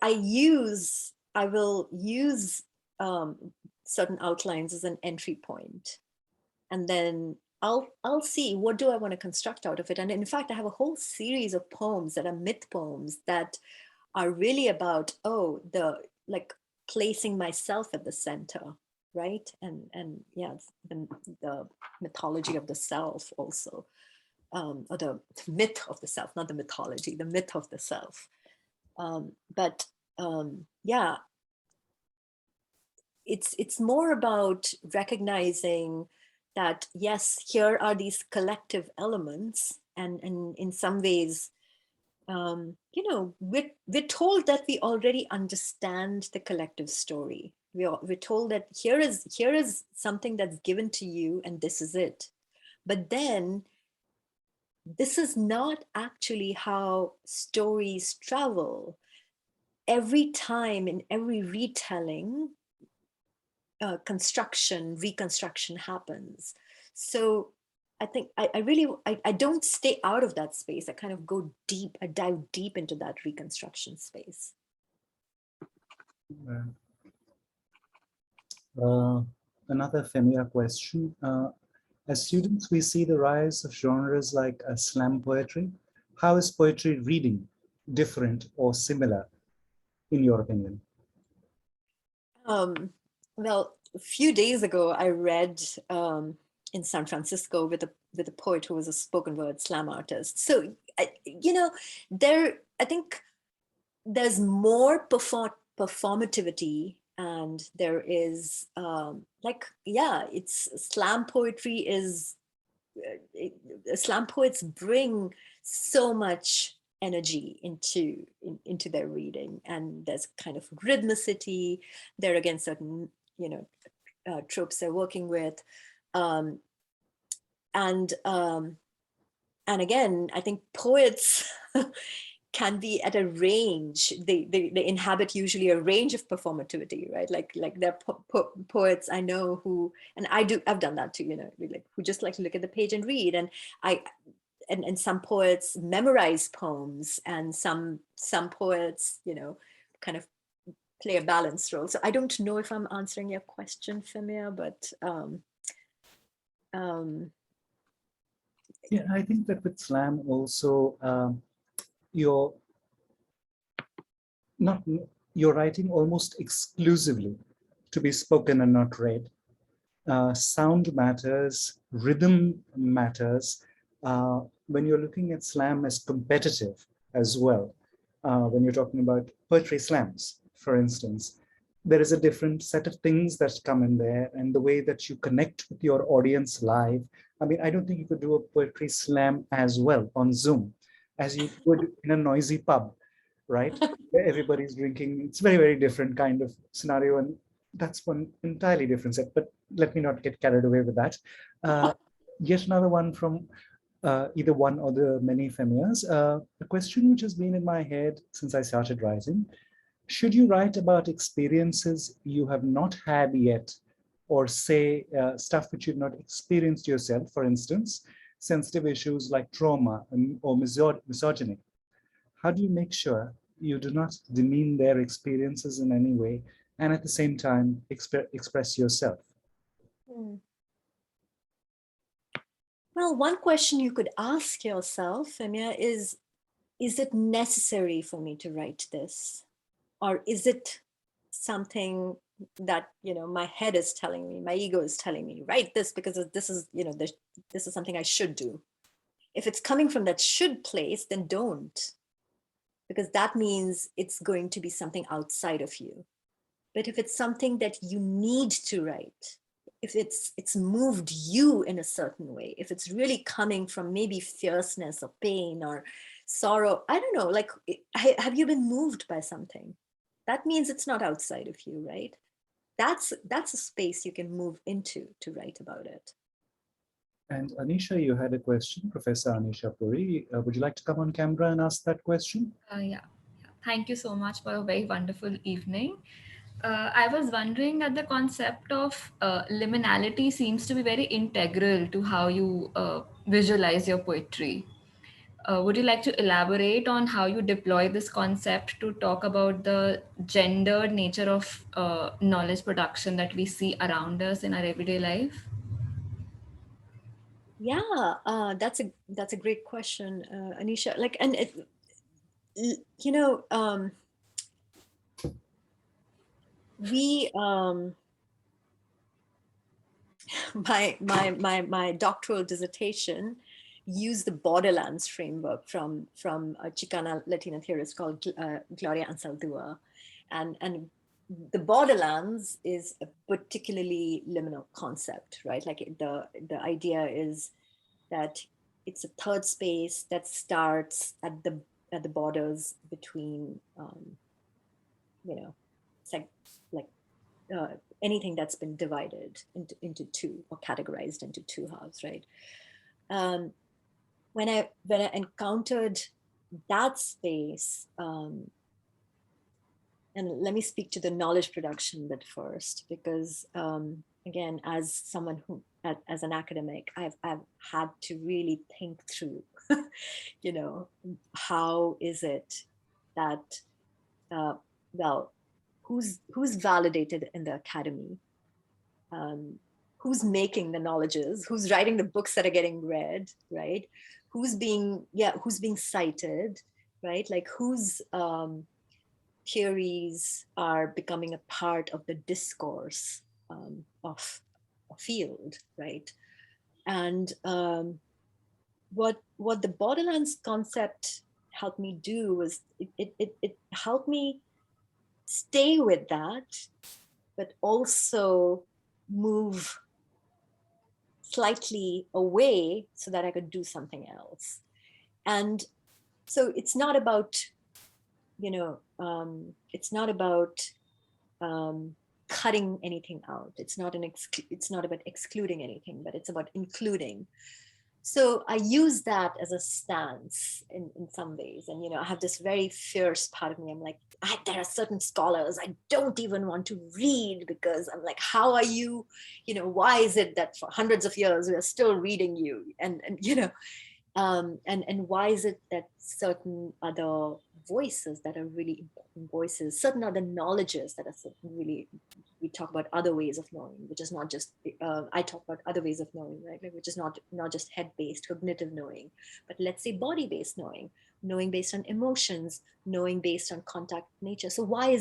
will use certain outlines as an entry point, and then I'll see what do I want to construct out of it. And in fact, I have a whole series of poems that are myth poems that are really about like placing myself at the center, right? And yeah, the mythology of the self also. or the myth of the self, not the mythology, the myth of the self. Yeah, it's more about recognizing that, yes, here are these collective elements, and in some ways, we're told that we already understand the collective story. We're told that here is something that's given to you, and this is it. But then this is not actually how stories travel. Every time, in every retelling, reconstruction happens. So I think I don't stay out of that space. I kind of go deep, I dive deep into that reconstruction space. Another familiar question. As students, we see the rise of genres like slam poetry. How is poetry reading different or similar, in your opinion? Well, a few days ago, I read in San Francisco with a poet who was a spoken word slam artist. So, I think there's more performativity, and there is it's slam poetry is slam poets bring so much energy into their reading, and there's kind of rhythmicity. There are, again, certain tropes they're working with, and again, I think poets can be at a range. They inhabit usually a range of performativity, right? Like there are poets I know who, and I've done that too, like, who just like to look at the page and read. And and some poets memorize poems, and some poets, kind of play a balanced role. So I don't know if I'm answering your question, Femia, but yeah, I think that with slam also, you're writing almost exclusively to be spoken and not read. Sound matters, rhythm matters. When you're looking at slam as competitive as well, when you're talking about poetry slams, for instance, there is a different set of things that come in there, and the way that you connect with your audience live. I mean, I don't think you could do a poetry slam as well on Zoom as you would in a noisy pub, right? Where everybody's drinking. It's very, very different kind of scenario, and that's one entirely different set. But let me not get carried away with that. Yet another one from either one or the many Femias. A question which has been in my head since I started writing: should you write about experiences you have not had yet, or say stuff which you've not experienced yourself, for instance, sensitive issues like trauma or misogyny? How do you make sure you do not demean their experiences in any way, and at the same time express yourself? Well, one question you could ask yourself, Femia, is it necessary for me to write this? Or is it something that, my head is telling me, my ego is telling me, write this because this is, this is something I should do. If it's coming from that should place, then don't, because that means it's going to be something outside of you. But if it's something that you need to write, if it's moved you in a certain way, if it's really coming from maybe fierceness or pain or sorrow, I don't know, like, have you been moved by something? That means it's not outside of you, right? That's a space you can move into to write about it. And Anisha, you had a question, Professor Anisha Puri. Would you like to come on camera and ask that question? Yeah. Thank you so much for a very wonderful evening. I was wondering that the concept of liminality seems to be very integral to how you visualize your poetry. Would you like to elaborate on how you deploy this concept to talk about the gendered nature of knowledge production that we see around us in our everyday life? Yeah, that's a great question, Anisha. Like, and it, we my doctoral dissertation use the borderlands framework from a Chicana Latina theorist called Gloria Ansaldúa. And the borderlands is a particularly liminal concept, right? Like the idea is that it's a third space that starts at the borders between, you know, it's like anything that's been divided into two or categorized into two halves, right? When I encountered that space, and let me speak to the knowledge production bit first, because again, as someone who, as an academic, I've had to really think through, you know, how is it that, well, who's validated in the academy? Who's making the knowledges? Who's writing the books that are getting read, right? Who's being cited, right? Like whose theories are becoming a part of the discourse of a field, right? And what the borderlands concept helped me do was it helped me stay with that, but also move slightly away so that I could do something else. And so it's not about, you know, it's not about cutting anything out. It's not about excluding anything, but it's about including. So I use that as a stance in some ways. And, you know, I have this very fierce part of me. I'm like, there are certain scholars I don't even want to read, because I'm like, how are you, you know, why is it that for hundreds of years we are still reading you? And you know, and why is it that certain other voices that are really important voices, certain other knowledges that are really, we talk about other ways of knowing, which is not just, I talk about other ways of knowing, right? Like, which is not just head-based cognitive knowing, but let's say body-based knowing based on emotions, knowing based on contact with nature. So why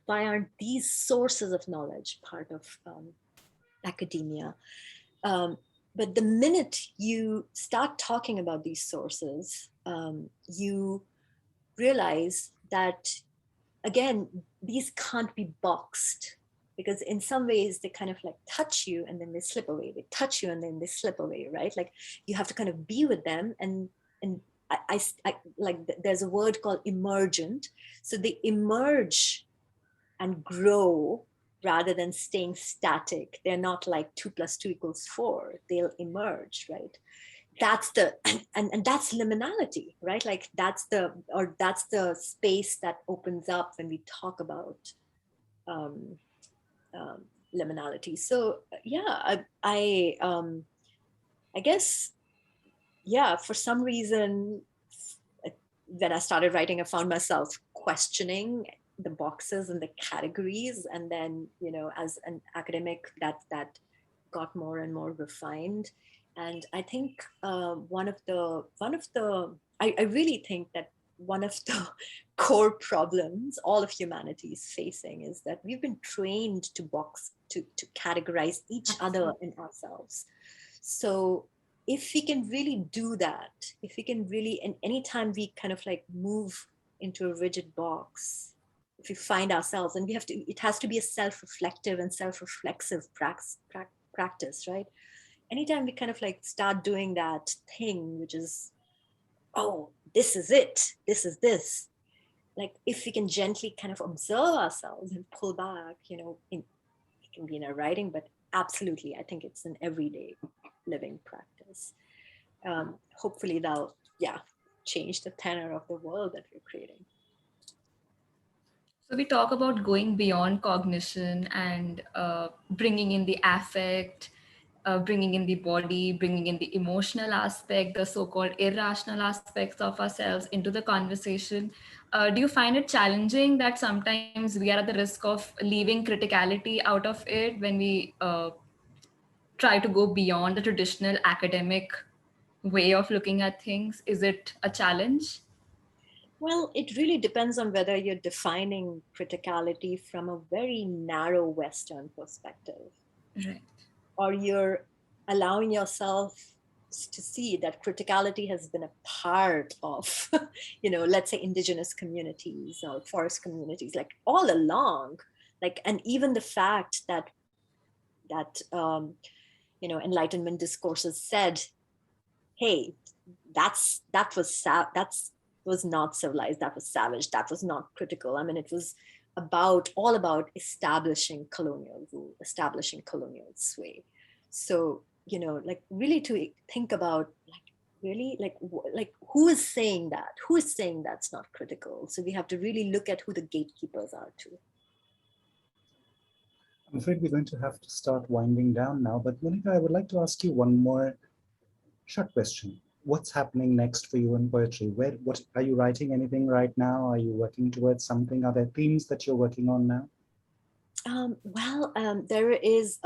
aren't these sources of knowledge part of academia? But the minute you start talking about these sources, you realize that, again, these can't be boxed, because in some ways they kind of like touch you and then they slip away. They touch you and then they slip away, right? Like you have to kind of be with them. And I like, there's a word called emergent. So they emerge and grow rather than staying static. They're not like 2 + 2 = 4. They'll emerge, right? That's the, and that's liminality, right? Like that's the space that opens up when we talk about liminality. So yeah, I guess, yeah, for some reason, when I started writing, I found myself questioning the boxes and the categories. And then, you know, as an academic, that got more and more refined. And I think I really think that one of the core problems all of humanity is facing is that we've been trained to categorize each other and ourselves. So if we can really do that, if we can really, and anytime we kind of like move into a rigid box, if we find ourselves, and it has to be a self-reflective and self-reflexive practice, right? Anytime we kind of like start doing that thing, which is, oh, this is it, this is this. Like if we can gently kind of observe ourselves and pull back, you know, it can be in our writing, but absolutely, I think it's an everyday living practice. Hopefully that'll, change the tenor of the world that we're creating. So we talk about going beyond cognition and bringing in the affect, bringing in the body, bringing in the emotional aspect, the so-called irrational aspects of ourselves into the conversation. Do you find it challenging that sometimes we are at the risk of leaving criticality out of it when we try to go beyond the traditional academic way of looking at things? Is it a challenge? Well, it really depends on whether you're defining criticality from a very narrow Western perspective, Right. or you're allowing yourself to see that criticality has been a part of, let's say Indigenous communities or forest communities, like all along, like, and even the fact that Enlightenment discourses said, hey, that was not civilized, that was savage, that was not critical. I mean, it was all about establishing colonial rule, establishing colonial sway. So, like really to think about, like, really, like who is saying that? Who is saying that's not critical? So we have to really look at who the gatekeepers are too. I'm afraid we're going to have to start winding down now, but Monica, I would like to ask you one more short question. What's happening next for you in poetry? What are you writing anything right now? Are you working towards something? Are there themes that you're working on now? There is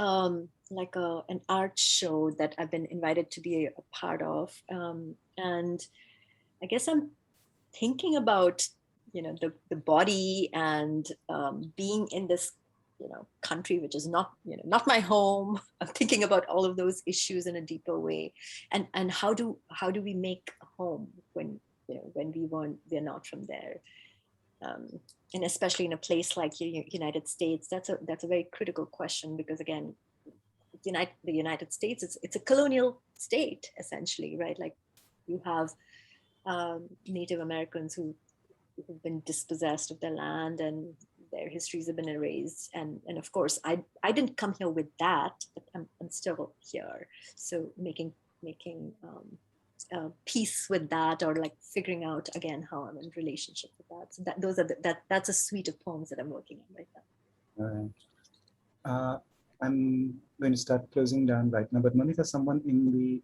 like an art show that I've been invited to be a part of. And I guess I'm thinking about, the body and being in this, country, which is not, not my home. I'm thinking about all of those issues in a deeper way. And how do we make a home when, when we're not from there? And especially in a place like United States, that's a very critical question, because again, the United States, it's a colonial state essentially, right? Like you have Native Americans who've been dispossessed of their land and their histories have been erased, and of course I didn't come here with that, but I'm still here. So making peace with that, or like figuring out again how I'm in relationship with that. So that's a suite of poems that I'm working on right now. All right. I'm going to start closing down right now, but Monica, someone in the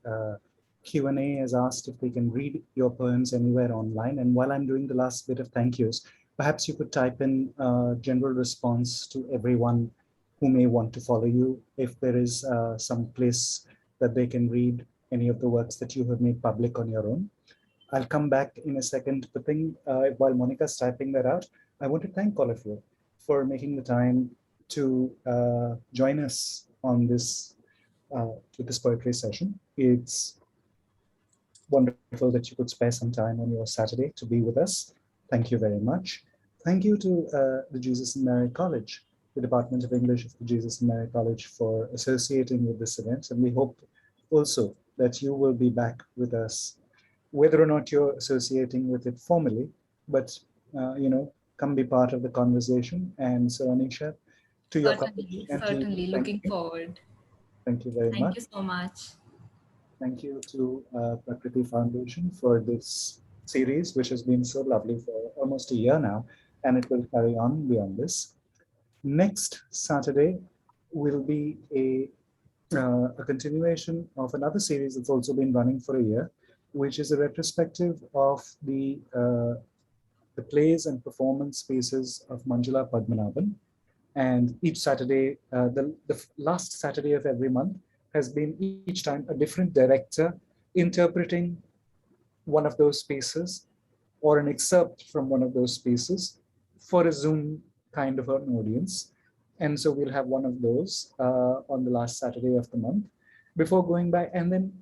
Q&A has asked if they can read your poems anywhere online. And while I'm doing the last bit of thank yous, perhaps you could type in a general response to everyone who may want to follow you, if there is some place that they can read any of the works that you have made public on your own. I'll come back in a second, but while Monica's typing that out, I want to thank all of you for making the time to join us on this with this poetry session. It's wonderful that you could spare some time on your Saturday to be with us. Thank you very much. Thank you to the Jesus and Mary College, the Department of English of the Jesus and Mary College, for associating with this event. And we hope also that you will be back with us, whether or not you're associating with it formally, but come be part of the conversation. And so, Anisha, to your Certainly, and certainly. thank Looking you. forward. Thank you very Thank much. you so much. Thank you to Prakriti Foundation for this series, which has been so lovely for almost a year now, and it will carry on beyond this. Next Saturday will be a continuation of another series that's also been running for a year, which is a retrospective of the plays and performance spaces of Manjula Padmanabhan. And each Saturday, the last Saturday of every month, has been each time a different director interpreting one of those spaces or an excerpt from one of those spaces for a Zoom kind of an audience. And so we'll have one of those on the last Saturday of the month before going back. And then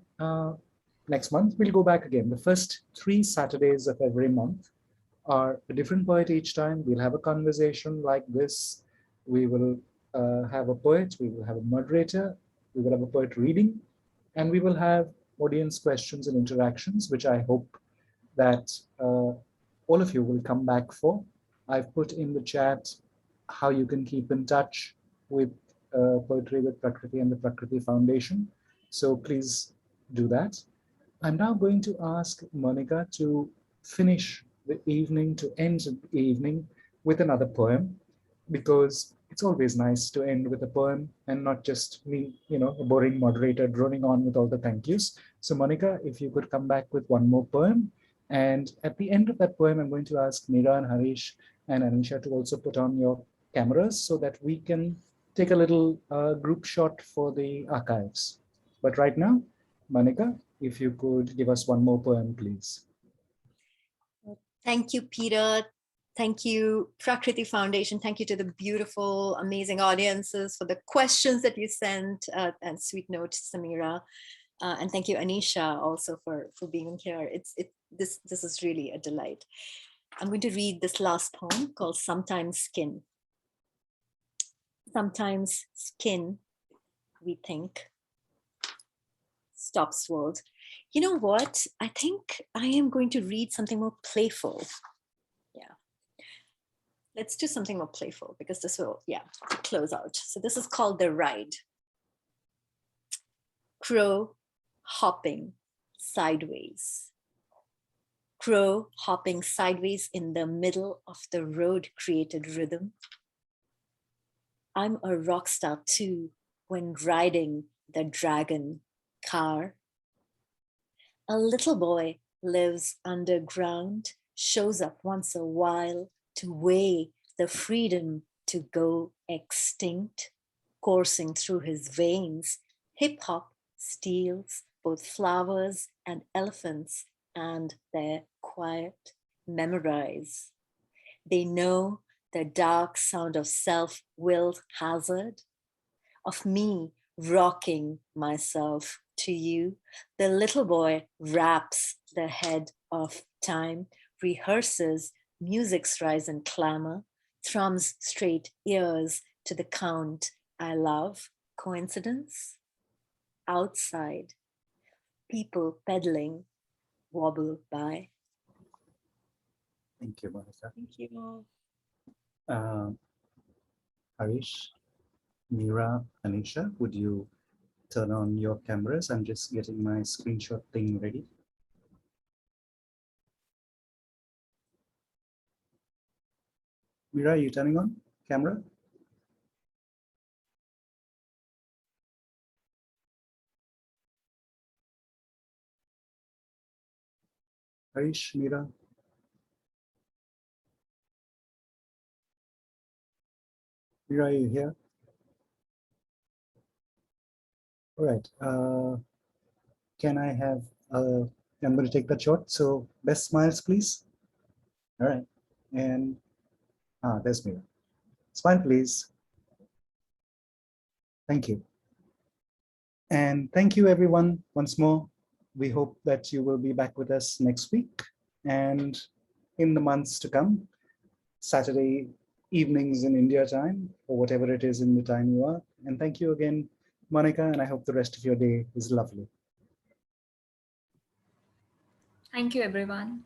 next month, we'll go back again. The first 3 Saturdays of every month are a different poet each time. We'll have a conversation like this. We will have a poet, we will have a moderator, we will have a poet reading, and we will have audience questions and interactions, which I hope that all of you will come back for. I've put in the chat how you can keep in touch with Poetry with Prakriti and the Prakriti Foundation. So please do that. I'm now going to ask Monica to finish the evening, to end the evening with another poem, because it's always nice to end with a poem and not just me, a boring moderator droning on with all the thank yous. So Monica, if you could come back with one more poem. And at the end of that poem, I'm going to ask Meera and Harish and Anisha to also put on your cameras so that we can take a little group shot for the archives. But right now, Monica, if you could give us one more poem, please. Thank you, Peter. Thank you, Prakriti Foundation. Thank you to the beautiful, amazing audiences for the questions that you sent, and sweet notes, Samira. And thank you, Anisha, also for being here. This is really a delight. I'm going to read this last poem called Sometimes Skin. Sometimes skin, we think, stops world. You know what? I think I am going to read something more playful. Yeah. Let's do something more playful because this will, close out. So this is called The Ride. Crow hopping sideways. Crow hopping sideways in the middle of the road created rhythm. I'm a rock star too when riding the dragon car. A little boy lives underground, shows up once a while to weigh the freedom to go extinct, coursing through his veins. Hip hop steals both flowers and elephants, and they're quiet, memorize. They know the dark sound of self-willed hazard, of me rocking myself to you. The little boy raps the head of time, rehearses music's rise and clamor, thrums straight ears to the count I love. Coincidence? Outside, people pedaling wobble by. Thank you, Monica. Thank you. Harish, Meera, Anisha, would you turn on your cameras? I'm just getting my screenshot thing ready. Meera, are you turning on camera? Harish, Meera? Meera, are you here? All right. Can I have, I'm going to take that shot. So best smiles, please. All right. And there's Meera. Smile, please. Thank you. And thank you, everyone, once more. We hope that you will be back with us next week and in the months to come, Saturday evenings in India time, or whatever it is in the time you are. And thank you again, Monica, and I hope the rest of your day is lovely. Thank you, everyone.